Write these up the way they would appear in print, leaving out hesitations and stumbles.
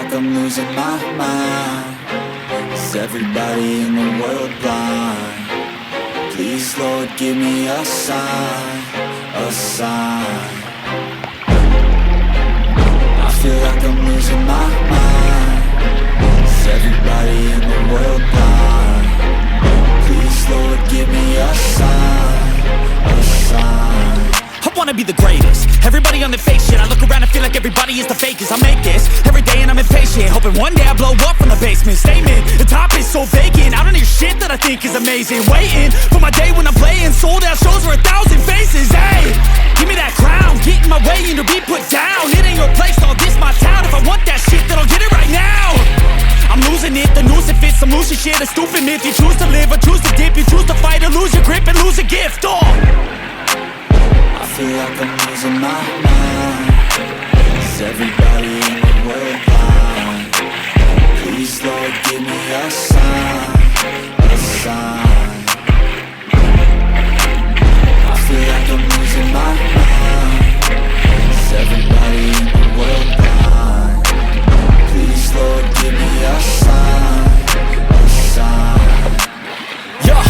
like I'm losing my mind. Is everybody in the world blind? Please, Lord, give me a sign, a sign. I feel like I'm losing my mind. Is everybody in the world blind? Please, Lord, give me a sign, a sign. I wanna be the greatest. Everybody on the fake shit. I look around and feel like everybody is the fakest. I make this every day and I'm impatient, hoping one day I blow up from the basement. Statement, the top is so vacant. I don't hear shit that I think is amazing. Waiting for my day when I'm playing sold out shows for 1,000 faces. Hey, give me that crown, get in my way and to be put down. It ain't your place, all this my town. If I want that shit, then I'll get it right now. I'm losing it, the noose it fits. I'm losing shit, a stupid myth. You choose to live or choose to dip. You choose to fight or lose your grip and lose a gift. I feel like I'm losing my mind. Is everybody in the world blind? Please, Lord, give me a sign, a sign. I feel like I'm losing my mind. Is everybody in the world blind? Please, Lord, give me a sign, a sign. Yeah.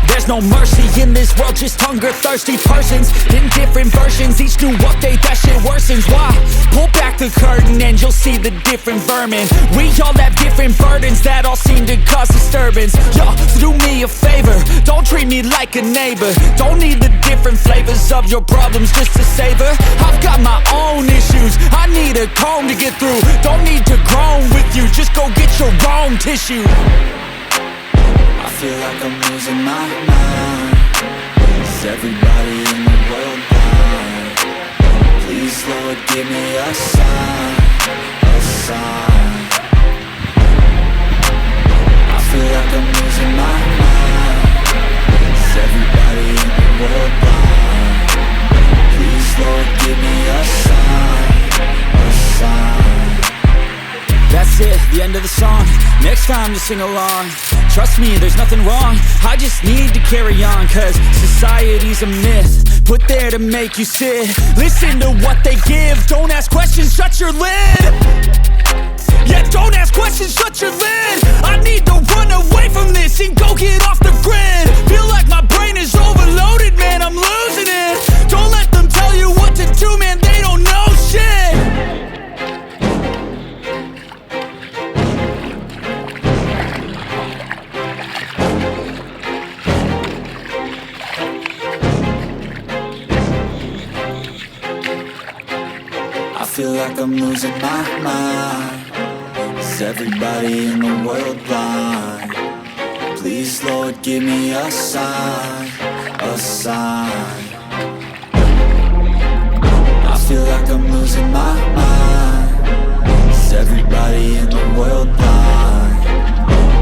There's no mercy in this world, just hunger-thirsty persons in different versions. Each new update, that shit worsens. Why? Pull back the curtain and you'll see the different vermin. We all have different burdens that all seem to cause disturbance. Yo, so do me a favor, don't treat me like a neighbor. Don't need the different flavors of your problems just to savor. I've got my own issues, I need a comb to get through. Don't need to groan with you, just go get your own tissue. I feel like I'm losing my mind. Is everybody in the world blind? Please, Lord, give me a sign, a sign. I feel like I'm losing my mind. Is everybody in the world blind? Please, Lord, give me a sign, a sign. That's it, the end of the song. Next time you sing along. Trust me, there's nothing wrong. I just need to carry on, cause society's a myth put there to make you sit. Listen to what they give. Don't ask questions, shut your lid. Yeah, don't ask questions, shut your lid. I need to run away from this and go get off the grid. Feel like my brain is overloaded, man, I'm losing it. Don't let them tell you what to do, man, they don't know shit. I feel like I'm losing my mind. Is everybody in the world blind? Please, Lord, give me a sign, a sign. I feel like I'm losing my mind. Is everybody in the world blind?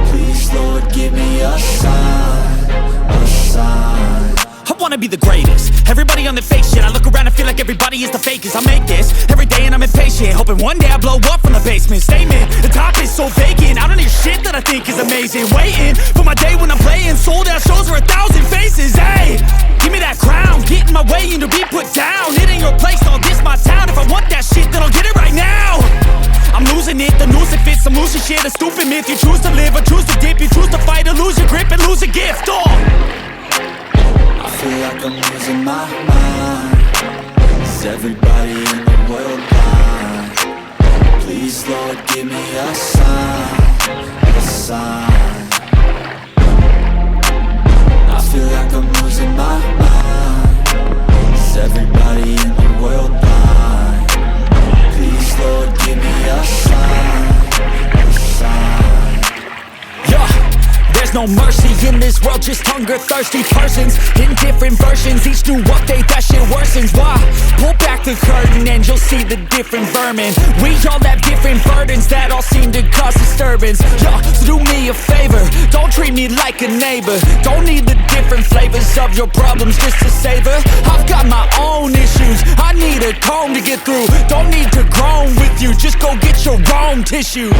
Please, Lord, give me a sign, a sign. I wanna be the greatest. Everybody on the fake shit. I look around and feel like everybody is the fakest. I make this every day and I'm impatient, hoping one day I blow up from the basement. Statement, the top is so vacant. I don't hear shit that I think is amazing. Waiting for my day when I'm playing sold out shows for 1,000 faces. Hey, give me that crown, get in my way and to be put down. It ain't your place, all this my town. If I want that shit, then I'll get it right now. I'm losing it, the noose it fits. I'm losing shit, a stupid myth. You choose to live or choose to dip. You choose to fight or lose your grip and lose a gift. I feel like I'm losing my mind. Is everybody in the world blind? Please, Lord, give me a sign, a sign. I feel like I'm losing my mind. Is everybody in the world blind? Please, Lord, give me a sign, a sign. Yeah. There's no mercy in this world, just hunger-thirsty persons in different versions. Each new update, that shit worsens. Why? Pull back the curtain and you'll see the different vermin. We all have different burdens that all seem to cause disturbance. Yo, so do me a favor, don't treat me like a neighbor. Don't need the different flavors of your problems just to savor. I've got my own issues, I need a comb to get through. Don't need to groan with you, just go get your own tissue.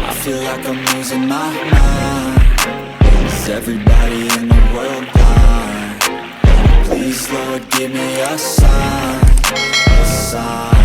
I feel like I'm losing my mind. Is everybody in the world blind? Please, Lord, give me a sign, a sign.